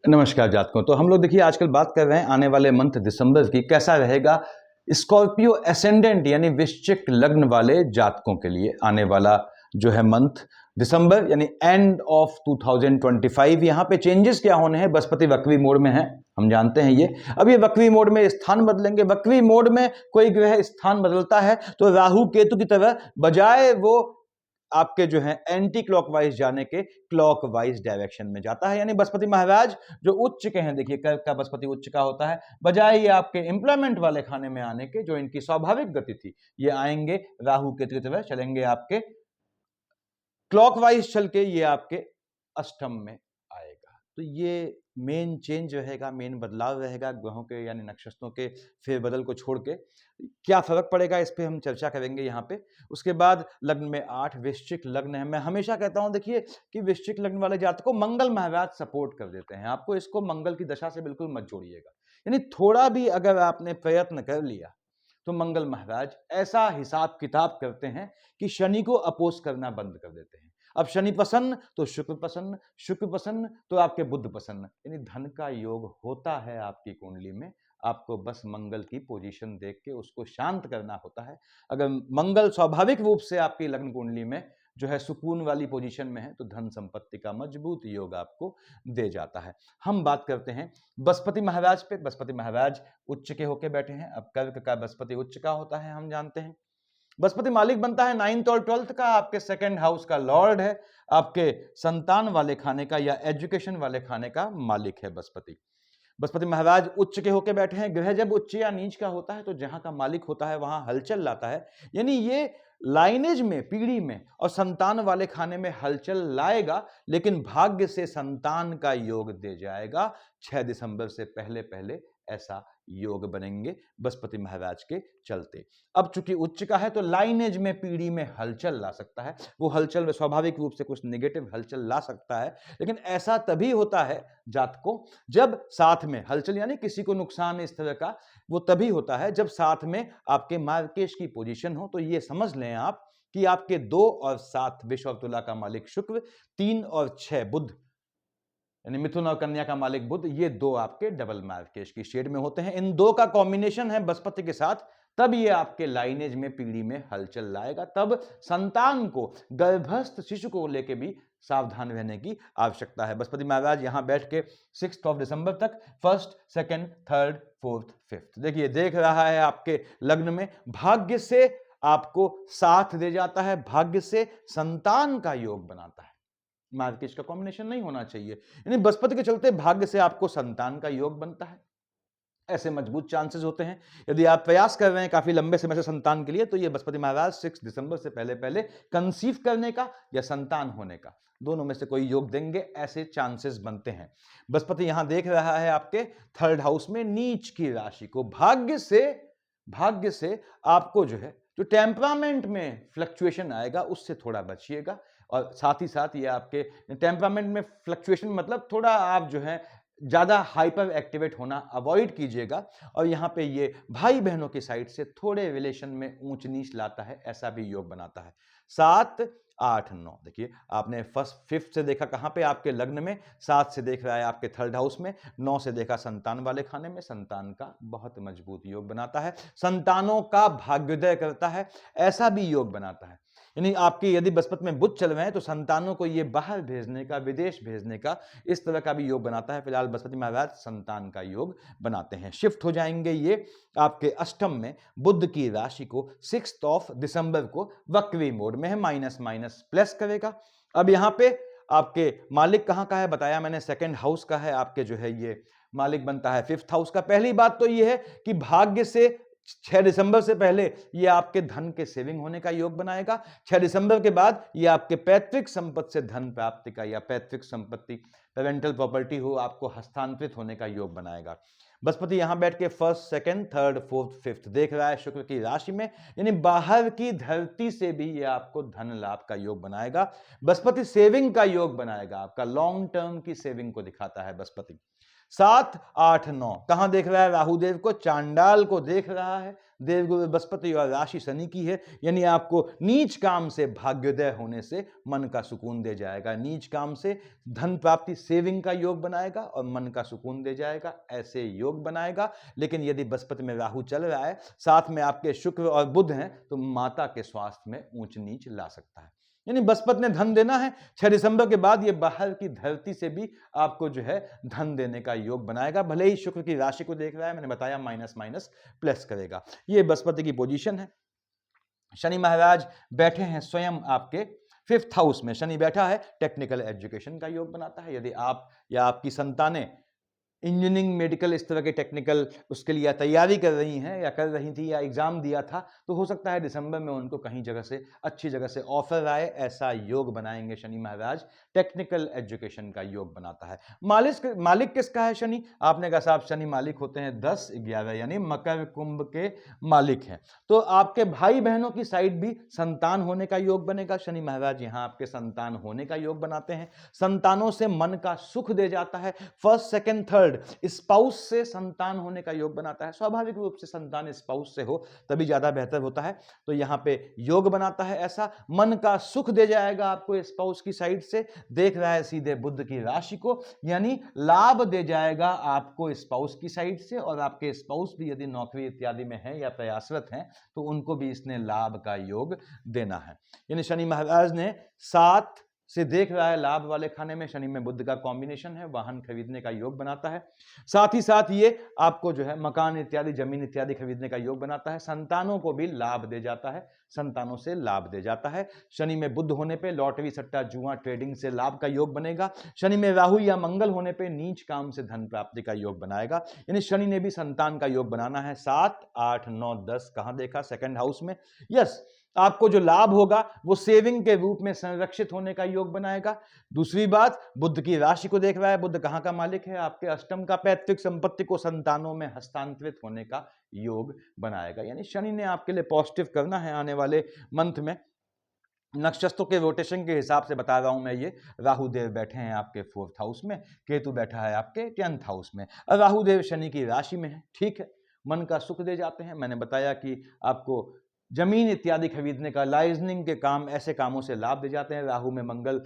नमस्कार जातकों। तो हम लोग देखिए आजकल बात कर रहे हैं आने वाले मंथ दिसंबर की कैसा रहेगा स्कॉर्पियो एसेंडेंट यानी वृश्चिक लग्न वाले जातकों के लिए आने वाला जो है मंथ दिसंबर यानी एंड ऑफ 2025। यहाँ पे चेंजेस क्या होने हैं। बृहस्पति वक्री मोड में है, हम जानते हैं ये। अब ये वक्री मोड में स्थान बदलेंगे। वक्री मोड में कोई ग्रह स्थान बदलता है तो राहु केतु की तरह बजाय वो आपके जो है एंटी क्लॉकवाइज जाने के क्लॉकवाइज डायरेक्शन में जाता है। यानी बृहस्पति महाराज जो उच्च के हैं, देखिए कर्क का बृहस्पति उच्च का होता है, बजाय ये आपके एम्प्लॉयमेंट वाले खाने में आने के जो इनकी स्वाभाविक गति थी, ये आएंगे राहु केतु की तरह चलेंगे आपके क्लॉकवाइज चल के ये आपके अष्टम में आएगा। तो ये मेन चेंज रहेगा, मेन बदलाव रहेगा ग्रहों के यानी नक्षत्रों के फेरबदल को छोड़ के। क्या फर्क पड़ेगा इस पे हम चर्चा करेंगे यहाँ पे। उसके बाद लग्न में 8 वृश्चिक लग्न है। मैं हमेशा कहता हूँ देखिए कि वृश्चिक लग्न वाले जातक को मंगल महाराज सपोर्ट कर देते हैं। आपको इसको मंगल की दशा से बिल्कुल मत जोड़िएगा। यानी थोड़ा भी अगर आपने प्रयत्न कर लिया तो मंगल महाराज ऐसा हिसाब किताब करते हैं कि शनि को अपोज करना बंद कर देते हैं। अब शनि प्रसन्न तो शुक्र प्रसन्न, शुक्र प्रसन्न तो आपके बुध प्रसन्न, यानी धन का योग होता है आपकी कुंडली में। आपको बस मंगल की पोजीशन देख के उसको शांत करना होता है। अगर मंगल स्वाभाविक रूप से आपकी लग्न कुंडली में जो है सुकून वाली पोजीशन में है तो धन संपत्ति का मजबूत योग आपको दे जाता है। हम बात करते हैं बृहस्पति महाराज पे। बृहस्पति महाराज उच्च के होके बैठे हैं। अब कर्क का बृहस्पति उच्च का होता है, हम जानते हैं। बृहस्पति मालिक बनता है 9th और 12th का, आपके सेकंड हाउस का लॉर्ड है, आपके संतान वाले खाने का या एजुकेशन वाले खाने का मालिक है बृहस्पति। बृहस्पति महाराज उच्च के होके बैठे हैं। ग्रह जब उच्च या नीच का होता है तो जहां का मालिक होता है वहां हलचल लाता है। यानी ये लाइनेज में, पीढ़ी में और संतान वाले खाने में हलचल लाएगा, लेकिन भाग्य से संतान का योग दे जाएगा। 6 दिसंबर से पहले पहले ऐसा योग बनेंगे बृहस्पति महाराज के चलते। अब चूंकि उच्च का है तो लाइनेज में, पीढ़ी में हलचल ला सकता है। वो हलचल में स्वाभाविक रूप से कुछ नेगेटिव हलचल ला सकता है, लेकिन ऐसा तभी होता है जातकों जब साथ में हलचल यानी किसी को नुकसान इस तरह का, वो तभी होता है जब साथ में आपके मार्केश की पोजीशन हो। तो ये समझ लें आप कि आपके 2 और 7 विष और तुला का मालिक शुक्र, 3 और 6 बुध यानी मिथुन और कन्या का मालिक बुध, ये 2 आपके डबल मार्केश की शेड में होते हैं। इन 2 का कॉम्बिनेशन है बृहस्पति के साथ, तब ये आपके लाइनेज में, पीढ़ी में हलचल लाएगा। तब संतान को, गर्भस्थ शिशु को लेके भी सावधान रहने की आवश्यकता है। बृहस्पति महाराज यहां बैठ के 6 दिसंबर तक 1st, 2nd, 3rd, 4th, 5th देखिए देख रहा है आपके लग्न में। भाग्य से आपको साथ दे जाता है, भाग्य से संतान का योग बनाता है। मार्केश का कॉम्बिनेशन नहीं होना चाहिए। यानी बृहस्पति के चलते भाग्य से आपको संतान का योग बनता है। ऐसे मजबूत चांसेस होते हैं। यदि आप प्रयास कर रहे हैं काफी लंबे समय से संतान के लिए, तो ये बृहस्पति महाराज 6 दिसंबर से पहले पहले कंसीव करने का या संतान होने का, दोनों में से कोई योग देंगे, ऐसे चांसेस बनते हैं। बृहस्पति यहां देख रहा है आपके 3rd हाउस में नीच की राशि को। भाग्य से आपको जो है जो टेम्परामेंट में फ्लक्चुएशन आएगा उससे थोड़ा बचिएगा। और साथ ही साथ ये आपके टेम्परामेंट में फ्लक्चुएशन मतलब थोड़ा आप जो है ज्यादा हाइपर एक्टिवेट होना अवॉइड कीजिएगा। और यहाँ पे ये भाई बहनों की साइड से थोड़े रिलेशन में ऊंच नीच लाता है, ऐसा भी योग बनाता है। 7, 8, 9 देखिए आपने 1st, 5th से देखा कहां पे आपके लग्न में, 7 से देख रहा है आपके 3rd हाउस में, 9 से देखा संतान वाले खाने में। संतान का बहुत मजबूत योग बनाता है, संतानों का भाग्योदय करता है, ऐसा भी योग बनाता है। यानी आपकी यदि बृहस्पति में बुध चल रहे हैं तो संतानों को ये बाहर भेजने का, विदेश भेजने का, इस तरह का भी योग बनाता है। फिलहाल बृहस्पति महाराज संतान का योग बनाते हैं। शिफ्ट हो जाएंगे ये आपके अष्टम में। बुध की राशि को 6 दिसंबर को वक्री मोड में है, माइनस माइनस प्लस करेगा। अब यहाँ पे आपके मालिक कहाँ का है बताया मैंने, 2nd हाउस का है। आपके जो है ये मालिक बनता है 5th हाउस का। पहली बात तो ये है कि भाग्य से 6 दिसंबर से पहले ये आपके धन के सेविंग होने का योग बनाएगा। 6 दिसंबर के बाद ये आपके पैतृक संपत्ति से धन प्राप्ति का या पैतृक संपत्ति, पेरेंटल प्रॉपर्टी हो, आपको हस्तांतरित होने का योग बनाएगा। बृहस्पति यहां बैठ के 1st, 2nd, 3rd, 4th, 5th देख रहा है शुक्र की राशि में। यानी बाहर की धरती से भी ये आपको धन लाभ का योग बनाएगा। बृहस्पति सेविंग का योग बनाएगा, आपका लॉन्ग टर्म की सेविंग को दिखाता है बृहस्पति। 7, 8, 9 कहां देख रहा है राहुदेव को, चांडाल को देख रहा है। देवगुरु बृहस्पति और राशि शनि की है, यानी आपको नीच काम से भाग्योदय होने से मन का सुकून दे जाएगा। नीच काम से धन प्राप्ति सेविंग का योग बनाएगा और मन का सुकून दे जाएगा, ऐसे योग बनाएगा। लेकिन यदि बृहस्पति में राहु चल रहा है, साथ में आपके शुक्र और बुध हैं, तो माता के स्वास्थ्य में ऊंच नीच ला सकता है। यानी बृहस्पति ने धन देना है, 6 दिसंबर के बाद ये बाहर की धरती से भी आपको जो है धन देने का योग बनाएगा। भले ही शुक्र की राशि को देख रहा है, मैंने बताया माइनस माइनस प्लस करेगा। ये बृहस्पति की पोजीशन है। शनि महाराज बैठे हैं स्वयं आपके 5th हाउस में। शनि बैठा है, टेक्निकल एजुकेशन का योग बनाता है। यदि आप या आपकी संतानें इंजीनियरिंग, मेडिकल, इस तरह के टेक्निकल उसके लिए तैयारी कर रही हैं या कर रही थी या एग्जाम दिया था, तो हो सकता है दिसंबर में उनको कहीं जगह से अच्छी जगह से ऑफर आए, ऐसा योग बनाएंगे शनि महाराज। टेक्निकल एजुकेशन का योग बनाता है। मालिक किसका है शनि? आपने कहा साहब शनि मालिक होते हैं 10, 11, यानी मकर कुंभ के मालिक हैं। तो आपके भाई बहनों की साइड भी संतान होने का योग बनेगा। शनि महाराज यहाँ आपके संतान होने का योग बनाते हैं। संतानों से मन का सुख दे जाता है। फर्स्ट, सेकंड, थर्ड स्पाउस से संतान होने का योग बनाता है। स्वाभाविक रूप से संतान स्पाउस से हो तभी ज्यादा बेहतर होता है। तो यहां पे योग बनाता है ऐसा। मन का सुख दे जाएगा आपको स्पाउस की साइड से। देख रहा है सीधे बुध की राशि को, यानी लाभ दे जाएगा आपको स्पाउस की साइड से। और आपके स्पाउस भी यदि नौकरी इत्यादि में है या प्रयासरत हैं, तो उनको भी इसने लाभ का योग देना है। यानी शनि महाराज ने 7 से देख रहा है लाभ वाले खाने में। शनि में बुध का कॉम्बिनेशन है, वाहन खरीदने का योग बनाता है। साथ ही साथ ये आपको जो है मकान इत्यादि, जमीन इत्यादि खरीदने का योग बनाता है। संतानों को भी लाभ दे जाता है, संतानों से लाभ दे जाता है। शनि में बुध होने पे लॉटरी, सट्टा, जुआ, ट्रेडिंग से लाभ का योग बनेगा। शनि में राहु या मंगल होने पे नीच काम से धन प्राप्ति का योग बनाएगा। यानी शनि ने भी संतान का योग बनाना है। 7, 8, 9, 10 कहां देखा? सेकंड हाउस में। यस, आपको जो लाभ होगा वो सेविंग के रूप में संरक्षित होने का योग बनाएगा। दूसरी बात, बुध की राशि को देख रहा है। बुध कहां का मालिक है? आपके अष्टम का। पैतृक संपत्ति को संतानों में हस्तांतरित होने का योग बनाएगा। यानी शनि ने आपके लिए पॉजिटिव करना है आने वाले मंथ में। नक्षत्रों के रोटेशन के हिसाब से बता रहा हूं मैं ये। राहु देव बैठे हैं आपके 4th हाउस में, केतु बैठा है आपके 10th हाउस में, और राहु देव शनि की राशि में है। ठीक है, मन का सुख दे जाते हैं। मैंने बताया कि आपको जमीन इत्यादि खरीदने का, लाइजनिंग के काम, ऐसे कामों से लाभ दे जाते हैं। राहु में मंगल,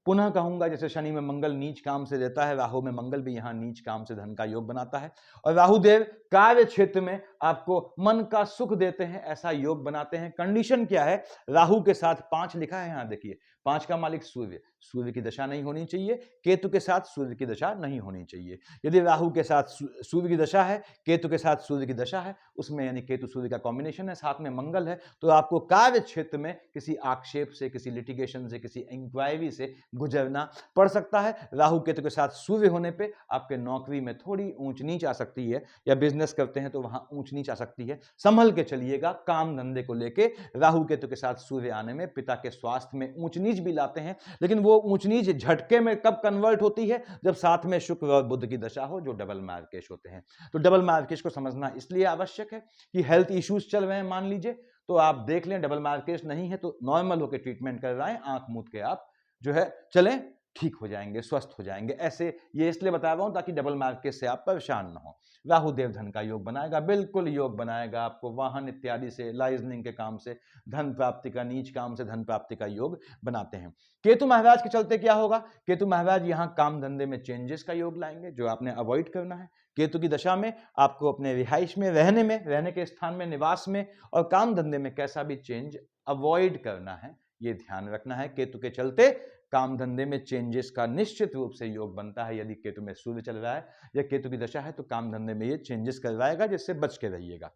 पुनः कहूंगा जैसे शनि में मंगल नीच काम से देता है, राहु में मंगल भी यहां नीच काम से धन का योग बनाता है। और राहु देव कार्य क्षेत्र में आपको मन का सुख देते हैं, ऐसा योग बनाते हैं। कंडीशन क्या है? राहु के साथ 5 लिखा है यहां देखिए। 5 का मालिक सूर्य, सूर्य की दशा नहीं होनी चाहिए। केतु के साथ सूर्य की दशा नहीं होनी चाहिए। यदि राहु के साथ सूर्य की दशा है, केतु के साथ सूर्य की दशा है, उसमें यानी केतु सूर्य का कॉम्बिनेशन है, साथ में मंगल है, तो आपको कार्य क्षेत्र में किसी आक्षेप से, किसी लिटिगेशन से, किसी इंक्वायरी से गुजरना पड़ सकता है। राहु केतु के साथ सूर्य होने पे आपके नौकरी में थोड़ी ऊंच नीच आ सकती है, या बिजनेस करते हैं तो वहां ऊंच नीच आ सकती है। संभल के चलिएगा काम धंधे को लेके। राहु केतु के साथ सूर्य आने में पिता के स्वास्थ्य में ऊंच नीच भी लाते हैं, लेकिन वो ऊंच नीच झटके में कब कन्वर्ट होती है? जब साथ में शुक्र और बुध की दशा हो, जो डबल मार्केश होते हैं। तो डबल मार्केश को समझना इसलिए आवश्यक है कि हेल्थ इश्यूज चल रहे हैं मान लीजिए, तो आप देख लें डबल मार्केश नहीं है तो नॉर्मल होकर ट्रीटमेंट कर रहे हैं, आंख मूंद के आप जो है चलें, ठीक हो जाएंगे, स्वस्थ हो जाएंगे। ऐसे ये इसलिए बता रहा हूं ताकि डबल मार्केट से आप परेशान ना हो। राहु देव धन का योग बनाएगा, बिल्कुल योग बनाएगा आपको। वाहन इत्यादि से, लाइजनिंग के काम से धन प्राप्ति का, नीच काम से धन प्राप्ति का योग बनाते हैं। केतु महाराज के चलते क्या होगा? केतु महाराज यहां काम धंधे में चेंजेस का योग लाएंगे, जो आपने अवॉइड करना है। केतु की दशा में आपको अपने रिहाइश में, रहने के स्थान में, निवास में और काम धंधे में कैसा भी चेंज अवॉइड करना है, ये ध्यान रखना है। केतु के चलते काम धंधे में चेंजेस का निश्चित रूप से योग बनता है। यदि केतु में सूर्य चल रहा है या केतु की दशा है तो काम धंधे में ये चेंजेस करवाएगा, जिससे बच के रहिएगा।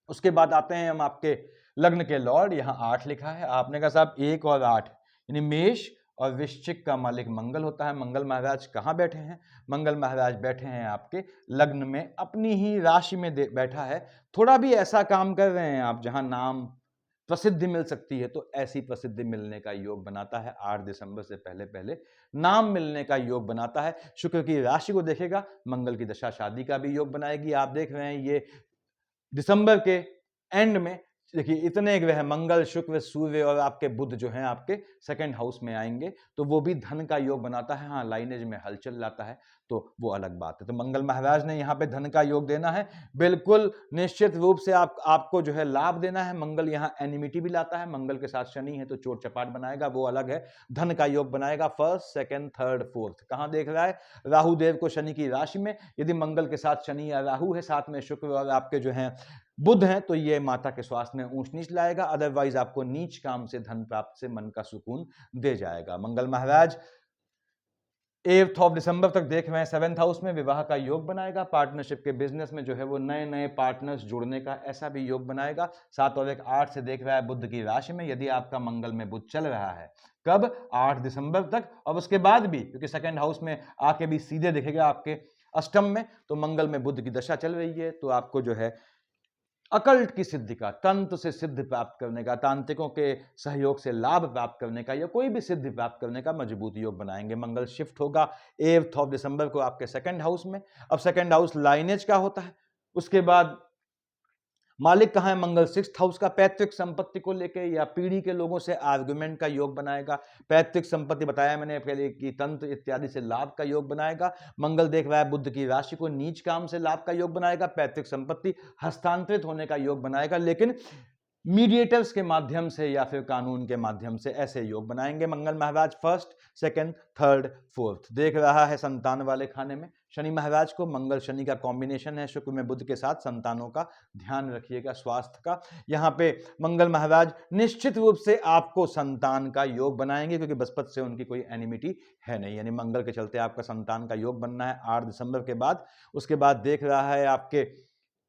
उसके बाद आते हैं हम आपके लग्न के लॉर्ड। यहां 8 लिखा है। आपने कहा साहब 1 और 8, यानी मेष और वृश्चिक का मालिक मंगल होता है। मंगल महाराज कहां बैठे हैं? मंगल महाराज बैठे हैं आपके लग्न में, अपनी ही राशि में बैठा है। थोड़ा भी ऐसा काम कर रहे हैं आप जहां नाम प्रसिद्धि मिल सकती है, तो ऐसी प्रसिद्धि मिलने का योग बनाता है। 8 दिसंबर से पहले पहले नाम मिलने का योग बनाता है। शुक्र की राशि को देखेगा, मंगल की दशा शादी का भी योग बनाएगी। आप देख रहे हैं ये दिसंबर के एंड में देखिए इतने ग्रह मंगल, शुक्र, सूर्य और आपके बुध जो हैं आपके सेकंड हाउस में आएंगे, तो वो भी धन का योग बनाता है। हाँ, लाइनेज में हलचल लाता है, तो वो अलग बात है। तो मंगल महाराज ने यहाँ पे धन का योग देना है, बिल्कुल निश्चित रूप से आपको जो है लाभ देना है। मंगल यहाँ एनिमिटी भी लाता है, मंगल के साथ शनि है तो चोट चपाट बनाएगा, वो अलग है। धन का योग बनाएगा फर्स्ट, सेकंड, थर्ड, फोर्थ। कहाँ देख रहा है? राहु देव को शनि की राशि में। यदि मंगल के साथ शनि या राहु है, साथ में शुक्र और आपके जो है बुध है, तो ये माता के स्वास्थ्य में ऊंच नीच लाएगा। अदरवाइज आपको नीच काम से धन प्राप्त से मन का सुकून दे जाएगा। मंगल महाराज 8 ऑफ दिसंबर तक देख रहे हैं 7th हाउस में, विवाह का योग बनाएगा। पार्टनरशिप के बिजनेस में जो है वो नए नए पार्टनर्स जुड़ने का ऐसा भी योग बनाएगा। 7 और 1 8 से देख रहा है बुध की राशि में। यदि आपका मंगल में बुध चल रहा है, कब? 8 दिसंबर तक, और उसके बाद भी, क्योंकि सेकंड हाउस में आके भी सीधे दिखेगा आपके अष्टम में, तो मंगल में बुध की दशा चल रही है, तो आपको जो है अकल्ट की सिद्धि का, तंत्र से सिद्धि प्राप्त करने का, तांत्रिकों के सहयोग से लाभ प्राप्त करने का, या कोई भी सिद्धि प्राप्त करने का मजबूत योग बनाएंगे। मंगल शिफ्ट होगा 8 ऑफ दिसंबर को आपके सेकंड हाउस में। अब सेकंड हाउस लाइनेज का होता है, उसके बाद मालिक कहां है? मंगल 6th हाउस का। पैतृक संपत्ति को लेके या पीढ़ी के लोगों से आर्गुमेंट का योग बनाएगा। पैतृक संपत्ति बताया मैंने पहले कि तंत्र इत्यादि से लाभ का योग बनाएगा। मंगल देख रहा है बुध की राशि को, नीच काम से लाभ का योग बनाएगा। पैतृक संपत्ति हस्तांतरित होने का योग बनाएगा, लेकिन मीडिएटर्स के माध्यम से या फिर कानून के माध्यम से ऐसे योग बनाएंगे। मंगल महाराज फर्स्ट, सेकंड, थर्ड, फोर्थ देख रहा है संतान वाले खाने में। शनि महाराज को, मंगल शनि का कॉम्बिनेशन है, शुक्र में बुध के साथ, संतानों का ध्यान रखिएगा, स्वास्थ्य का। यहाँ पे मंगल महाराज निश्चित रूप से आपको संतान का योग बनाएंगे, क्योंकि बृहस्पति से उनकी कोई एनिमिटी है नहीं, यानी मंगल के चलते आपका संतान का योग बनना है 8 दिसंबर के बाद। उसके बाद देख रहा है आपके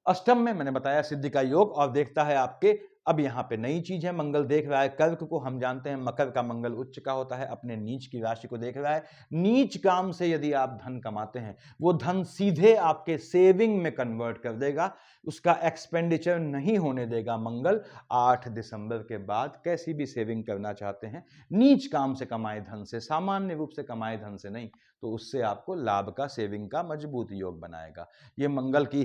अष्टम में, मैंने बताया सिद्धि का योग, और देखता है आपके, अब यहां पे नई चीज है, मंगल देख रहा है कर्क को। हम जानते हैं मकर का मंगल उच्च का होता है, अपने नीच की राशि को देख रहा है। नीच काम से यदि आप धन कमाते हैं, वो धन सीधे आपके सेविंग में कन्वर्ट कर देगा, उसका एक्सपेंडिचर नहीं होने देगा मंगल। 8 दिसंबर के बाद कैसी भी सेविंग करना चाहते हैं, नीच काम से कमाए धन से, सामान्य रूप से कमाए धन से नहीं, तो उससे आपको लाभ का, सेविंग का मजबूत योग बनाएगा। ये मंगल की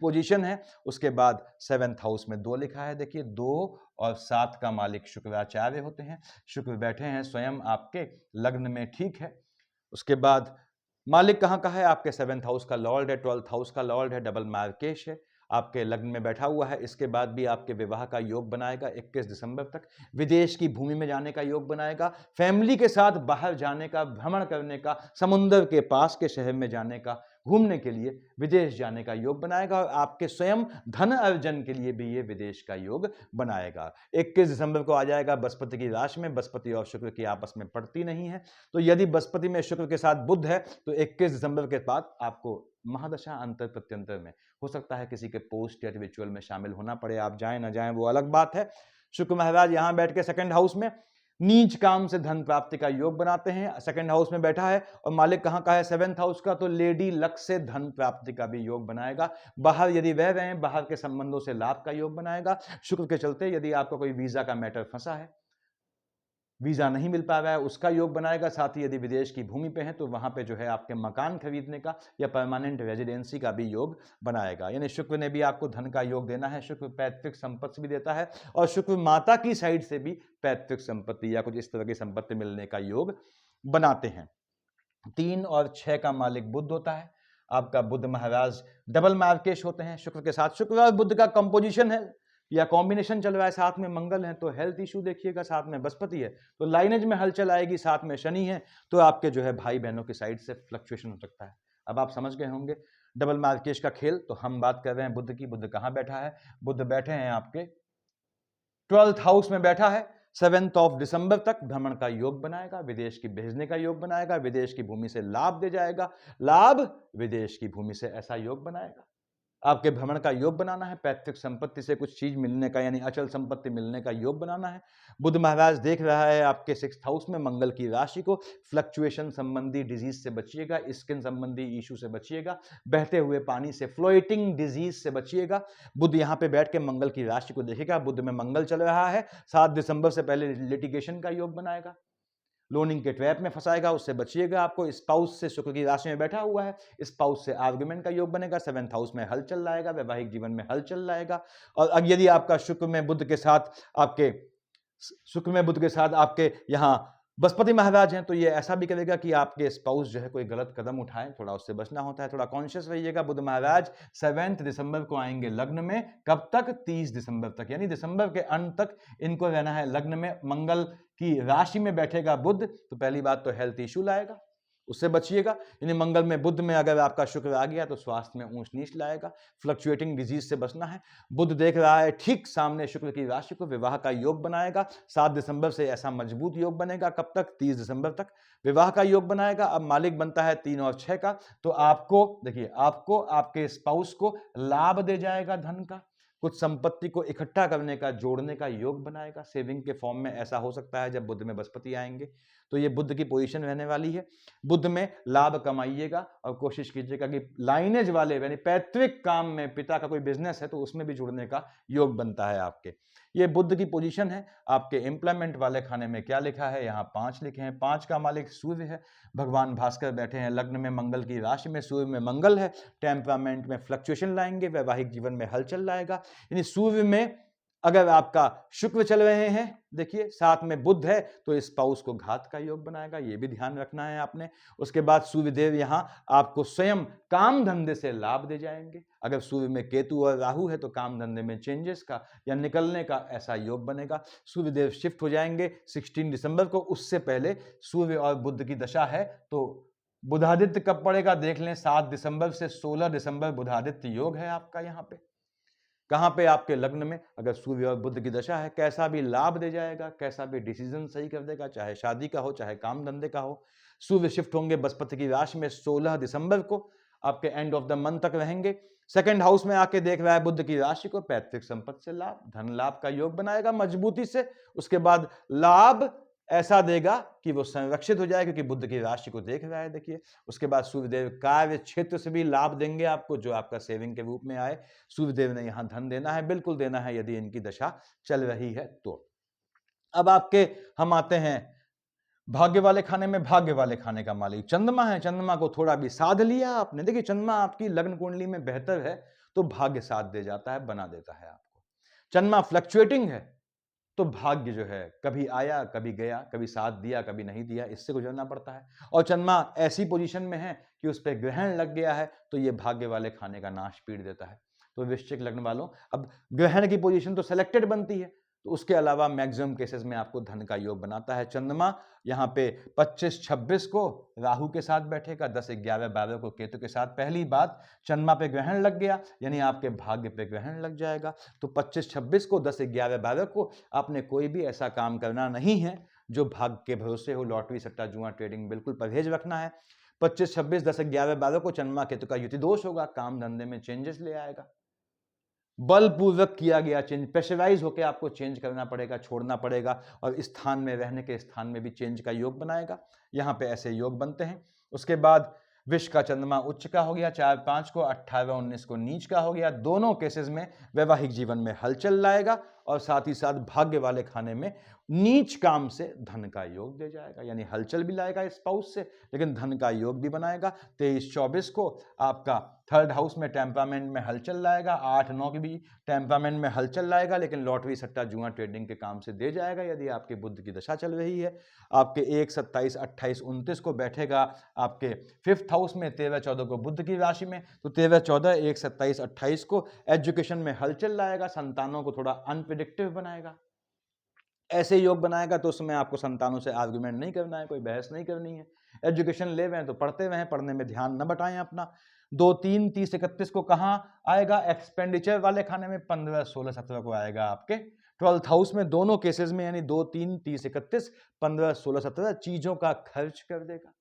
पोजीशन है। उसके बाद 7th हाउस में 2 लिखा है, देखिए 2 और 7 का मालिक शुक्राचार्य होते हैं। शुक्र बैठे हैं स्वयं आपके लग्न में, ठीक है। उसके बाद मालिक कहाँ का है? आपके 7th हाउस का लॉर्ड है, 12th हाउस का लॉर्ड है, डबल मार्केश है, आपके लग्न में बैठा हुआ है। इसके बाद भी आपके विवाह का योग बनाएगा 21 दिसंबर तक। विदेश की भूमि में जाने का योग बनाएगा, फैमिली के साथ बाहर जाने का, भ्रमण करने का, समुद्र के पास के शहर में जाने का, घूमने के लिए विदेश जाने का योग बनाएगा, और आपके स्वयं धन अर्जन के लिए भी ये विदेश का योग बनाएगा। 21 दिसंबर को आ जाएगा बृहस्पति की राशि में। बृहस्पति और शुक्र की आपस में पड़ती नहीं है, तो यदि बृहस्पति में शुक्र के साथ बुध है, तो 21 दिसंबर के बाद आपको महादशा अंतर प्रत्यंतर में हो सकता है किसी के पोस्ट या रिचुअल में शामिल होना पड़े। आप जाएं ना जाएं वो अलग बात है। शुक्र महाराज यहां बैठ के सेकंड हाउस में नीच काम से धन प्राप्ति का योग बनाते हैं। सेकंड हाउस में बैठा है, और मालिक कहां का है? 7th हाउस का, तो लेडी लक से धन प्राप्ति का भी योग बनाएगा। बाहर यदि रह रहे हैं, बाहर के संबंधों से लाभ का योग बनाएगा। शुक्र के चलते यदि आपका कोई वीजा का मैटर फंसा है, वीजा नहीं मिल पा रहा है, उसका योग बनाएगा। साथ ही यदि विदेश की भूमि पे है, तो वहां पे जो है आपके मकान खरीदने का या परमानेंट रेजिडेंसी का भी योग बनाएगा। यानी शुक्र ने भी आपको धन का योग देना है। शुक्र पैतृक संपत्ति भी देता है, और शुक्र माता की साइड से भी पैतृक संपत्ति या कुछ इस तरह की संपत्ति मिलने का योग बनाते हैं। 3 और 6 का मालिक बुध होता है। आपका बुध महाराज डबल मार्केश होते हैं शुक्र के साथ। शुक्र और बुध का कंपोजिशन है या कॉम्बिनेशन चल रहा है, साथ में मंगल है, तो हेल्थ इशू देखिएगा, साथ में बृहस्पति है तो लाइनेज में हलचल आएगी, साथ में शनि है तो आपके जो है भाई बहनों की साइड से फ्लक्चुएशन हो सकता है। अब आप समझ गए होंगे डबल मार्केश का खेल। तो हम बात कर रहे हैं बुध की। बुध कहाँ बैठा है? बुध बैठे हैं आपके 12th हाउस में बैठा है। 7 ऑफ दिसंबर तक भ्रमण का योग बनाएगा, विदेश की भेजने का योग बनाएगा, विदेश की भूमि से लाभ दे जाएगा, लाभ विदेश की भूमि से, ऐसा योग बनाएगा। आपके भ्रमण का योग बनाना है, पैतृक संपत्ति से कुछ चीज मिलने का यानी अचल संपत्ति मिलने का योग बनाना है। बुध महाराज देख रहा है आपके 6th हाउस में मंगल की राशि को। फ्लक्चुएशन संबंधी डिजीज से बचिएगा, स्किन संबंधी इशू से बचिएगा, बहते हुए पानी से, फ्लोटिंग डिजीज से बचिएगा। बुध यहाँ पे बैठ के मंगल की राशि को देखेगा। बुध में मंगल चल रहा है, 7 दिसंबर से पहले लिटिगेशन का योग बनाएगा। लोनिंग के ट्रैप में फंसाएगा, उससे बचिएगा। आपको स्पाउस से शुक्र की राशि में बैठा हुआ है, स्पाउस से आर्गुमेंट का योग बनेगा, 7th हाउस में हलचल लाएगा, वैवाहिक जीवन में हलचल लाएगा। और अब यदि आपका शुक्र में बुध के साथ आपके यहाँ बृहस्पति महाराज हैं, तो ये ऐसा भी करेगा कि आपके स्पाउस जो है कोई गलत कदम उठाए, थोड़ा उससे बचना होता है, थोड़ा कॉन्शियस रहिएगा। बुध महाराज 7 दिसंबर को आएंगे लग्न में, कब तक? 30 दिसंबर तक, यानी दिसंबर के अंत तक इनको रहना है लग्न में। मंगल की राशि में बैठेगा बुध, तो पहली बात तो हेल्थ इश्यू लाएगा, उससे बचिएगा। यानी मंगल में बुध में अगर आपका शुक्र आ गया तो स्वास्थ्य में ऊंच नीच लाएगा, फ्लक्चुएटिंग डिजीज से बचना है। बुध देख रहा है ठीक सामने शुक्र की राशि को, विवाह का योग बनाएगा। 7 दिसंबर से ऐसा मजबूत योग बनेगा, कब तक? 30 दिसंबर तक विवाह का योग बनाएगा। अब मालिक बनता है 3 और 6 का, तो आपको देखिए, आपको आपके स्पाउस को लाभ दे जाएगा धन का, कुछ संपत्ति को इकट्ठा करने का, जोड़ने का योग बनाएगा सेविंग के फॉर्म में। ऐसा हो सकता है जब बुध में बृहस्पति आएंगे, तो ये बुध की पोजीशन रहने वाली है। बुध में लाभ कमाइएगा और कोशिश कीजिएगा कि लाइनेज वाले यानी पैतृक काम में, पिता का कोई बिजनेस है तो उसमें भी जुड़ने का योग बनता है आपके। ये बुध की पोजीशन है। आपके एम्प्लॉयमेंट वाले खाने में क्या लिखा है? यहाँ 5 लिखे हैं। 5 का मालिक सूर्य है, भगवान भास्कर बैठे हैं लग्न में, मंगल की राशि में, सूर्य में मंगल है, टेम्परामेंट में फ्लक्चुएशन लाएंगे, वैवाहिक जीवन में हलचल लाएगा। यानी सूर्य में अगर आपका शुक्र चल रहे हैं, देखिए साथ में बुध है, तो स्पाउस को घात का योग बनाएगा, ये भी ध्यान रखना है आपने। उसके बाद सूर्यदेव यहां आपको स्वयं काम धंधे से लाभ दे जाएंगे। अगर सूर्य में केतु और राहु है तो काम धंधे में चेंजेस का या निकलने का ऐसा योग बनेगा। सूर्यदेव शिफ्ट हो जाएंगे 16 दिसंबर को, उससे पहले सूर्य और बुध की दशा है, तो बुधादित्य कब पड़ेगा देख लें। 7 दिसंबर से 16 दिसंबर बुधादित्य योग है आपका यहाँ पे। कहां पे? आपके लग्न में। अगर सूर्य और बुध की दशा है, कैसा भी लाभ दे जाएगा, कैसा भी डिसीजन सही कर देगा, चाहे शादी का हो, चाहे काम धंधे का हो। सूर्य शिफ्ट होंगे बृहस्पति की राशि में 16 दिसंबर को, आपके एंड ऑफ द मंथ तक रहेंगे। 2nd हाउस में आके देख रहा है बुध की राशि को, पैतृक संपत्ति से लाभ, धन लाभ का योग बनाएगा मजबूती से। उसके बाद लाभ ऐसा देगा कि वो संरक्षित हो जाए, क्योंकि बुध की राशि को देख रहा है, देखिए। उसके बाद सूर्यदेव कार्य क्षेत्र से भी लाभ देंगे आपको, जो आपका सेविंग के रूप में आए। सूर्यदेव ने यहां धन देना है, बिल्कुल देना है, यदि इनकी दशा चल रही है तो। अब हम आते हैं भाग्य वाले खाने में। भाग्य वाले खाने का मालिक चंद्रमा है। चंद्रमा को थोड़ा भी साध लिया आपने, देखिए चंद्रमा आपकी लग्न कुंडली में बेहतर है तो भाग्य साथ दे जाता है, बना देता है आपको। चंद्रमा फ्लक्चुएटिंग है तो भाग्य जो है कभी आया कभी गया, कभी साथ दिया कभी नहीं दिया, इससे गुजरना पड़ता है। और चंद्रमा ऐसी पोजीशन में है कि उस पर ग्रहण लग गया है, तो ये भाग्य वाले खाने का नाश पीट देता है। तो वृश्चिक लग्न वालों, अब ग्रहण की पोजीशन तो सेलेक्टेड बनती है, तो उसके अलावा मैक्सिमम केसेस में आपको धन का योग बनाता है। चंद्रमा यहाँ पे 25-26 को राहु के साथ बैठेगा, 10-11-12 को केतु के साथ। पहली बात, चंद्रमा पे ग्रहण लग गया यानी आपके भाग्य पे ग्रहण लग जाएगा। तो 25-26 को, 10-11-12 को आपने कोई भी ऐसा काम करना नहीं है जो भाग्य के भरोसे हो। लॉटरी, सट्टा, जुआ, ट्रेडिंग बिल्कुल परहेज रखना है। 25-26, 10-11-12 को चंद्रमा केतु का युति दोष होगा, काम धंधे में चेंजेस ले आएगा। बलपूर्वक किया गया चेंज, प्रेशराइज होकर आपको चेंज करना पड़ेगा, छोड़ना पड़ेगा, और स्थान में, रहने के स्थान में भी चेंज का योग बनाएगा। यहाँ पे ऐसे योग बनते हैं। उसके बाद विष का चंद्रमा उच्च का हो गया 4-5 को, 18-19 को नीच का हो गया। दोनों केसेस में वैवाहिक जीवन में हलचल लाएगा, और साथ ही साथ भाग्य वाले खाने में नीच काम से धन का योग दे जाएगा, यानी हलचल भी लाएगा स्पाउस से, लेकिन धन का योग भी बनाएगा। 23-24 को आपका 3rd हाउस में टेम्परामेंट में हलचल लाएगा, 8-9 की भी टेम्परामेंट में हलचल लाएगा, लेकिन लॉटरी, सट्टा, जुआ, ट्रेडिंग के काम से दे जाएगा यदि आपके बुध की दशा चल रही है। आपके 1-27-28-29 को बैठेगा आपके 5th हाउस में, 13-14 को बुध की राशि में, तो 13-14, 1-27-28 को एजुकेशन में हलचल लाएगा, संतानों को थोड़ा अनप्रिडिक्टिव बनाएगा। ऐसे योग बनाएगा तो उसमें आपको संतानों से आर्गुमेंट नहीं करना है, कोई बहस नहीं करनी है। एजुकेशन ले रहे हैं तो पढ़ते रहें, पढ़ने में ध्यान न बटाएं अपना। 2-3, 30-31 को कहाँ आएगा? एक्सपेंडिचर वाले खाने में। 15-16-17 को आएगा आपके 12th हाउस में। दोनों केसेस में यानी 2-3, 30-31, 15-16-17 चीजों का खर्च कर देगा,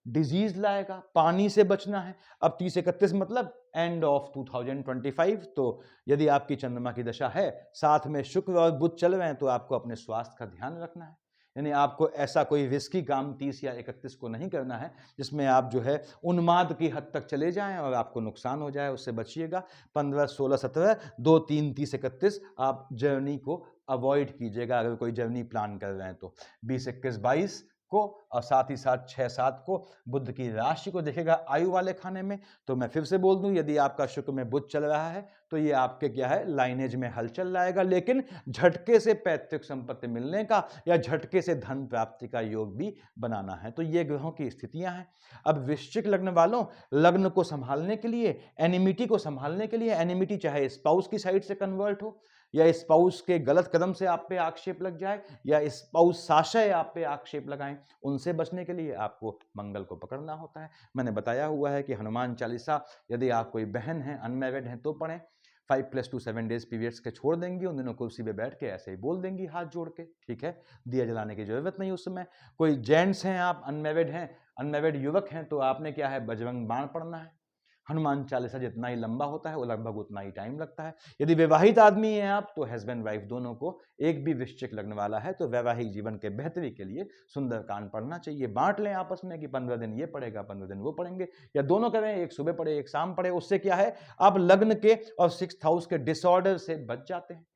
डिजीज लाएगा, पानी से बचना है। अब 30-31 मतलब एंड ऑफ 2025। तो यदि आपकी चंद्रमा की दशा है, साथ में शुक्र और बुध चल रहे हैं, तो आपको अपने स्वास्थ्य का ध्यान रखना है। यानी आपको ऐसा कोई रिस्की काम 30 या 31 को नहीं करना है जिसमें आप जो है उन्माद की हद तक चले जाएं और आपको नुकसान हो जाए, उससे बचिएगा। 15-16-17, 2-3, 30-31 आप जर्नी को अवॉइड कीजिएगा अगर कोई जर्नी प्लान कर रहे हैं तो। 20-21-22 को और साथ ही साथ 6-7 को बुध की राशि को देखेगा आयु वाले खाने में। तो मैं फिर से बोल दूं, यदि आपका शुक्र में बुध चल रहा है तो ये आपके क्या है, लाइनेज में हलचल लाएगा, लेकिन झटके से पैतृक संपत्ति मिलने का या झटके से धन प्राप्ति का योग भी बनाना है। तो ये ग्रहों की स्थितियां हैं। अब वृश्चिक लग्न वालों, लग्न को संभालने के लिए, एनिमिटी को संभालने के लिए, एनिमिटी चाहे स्पाउस की साइड से कन्वर्ट हो या स्पाउस के गलत कदम से आप पे आक्षेप लग जाए या स्पाउस साशय आप पे आक्षेप लगाएं, उनसे बचने के लिए आपको मंगल को पकड़ना होता है। मैंने बताया हुआ है कि हनुमान चालीसा यदि आप कोई बहन है, अनमैरिड हैं तो पढ़ें। 5+2 7 डेज पीरियड्स के छोड़ देंगी, उन दिनों कुर्सी पे बैठ के ऐसे ही बोल देंगी हाथ जोड़ के, ठीक है, दिया जलाने की जरूरत नहीं उस समय। कोई जेंट्स हैं, आप अनमैरिड हैं, अनमैरिड युवक हैं, तो आपने क्या है, बजरंग बाण पढ़ना है। हनुमान चालीसा जितना ही लंबा होता है वो लगभग उतना ही टाइम लगता है। यदि विवाहित आदमी हैं आप तो हस्बैंड वाइफ दोनों को, एक भी वृश्चिक लग्न वाला है तो वैवाहिक जीवन के बेहतरी के लिए सुंदरकांड पढ़ना चाहिए। बांट लें आपस में कि 15 दिन ये पढ़ेगा 15 दिन वो पढ़ेंगे, या दोनों करें, एक सुबह पढ़े एक शाम पढ़े। उससे क्या है, आप लग्न के और 6th हाउस के डिसऑर्डर से बच जाते हैं।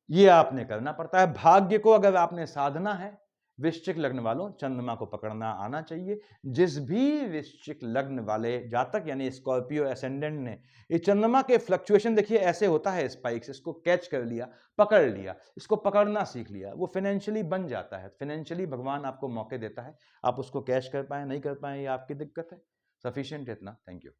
ये आपने करना पड़ता है। भाग्य को अगर आपने साधना है, वृश्चिक लग्न वालों, चंद्रमा को पकड़ना आना चाहिए। जिस भी वृश्चिक लग्न वाले जातक यानी स्कॉर्पियो एसेंडेंट ने ये चंद्रमा के फ्लक्चुएशन देखिए ऐसे होता है, स्पाइक्स, इसको कैच कर लिया, पकड़ लिया, इसको पकड़ना सीख लिया, वो फाइनेंशियली बन जाता है। फाइनेंशियली भगवान आपको मौके देता है, आप उसको कैच कर पाए नहीं कर पाए ये आपकी दिक्कत है। सफिशिएंट इतना। Thank you.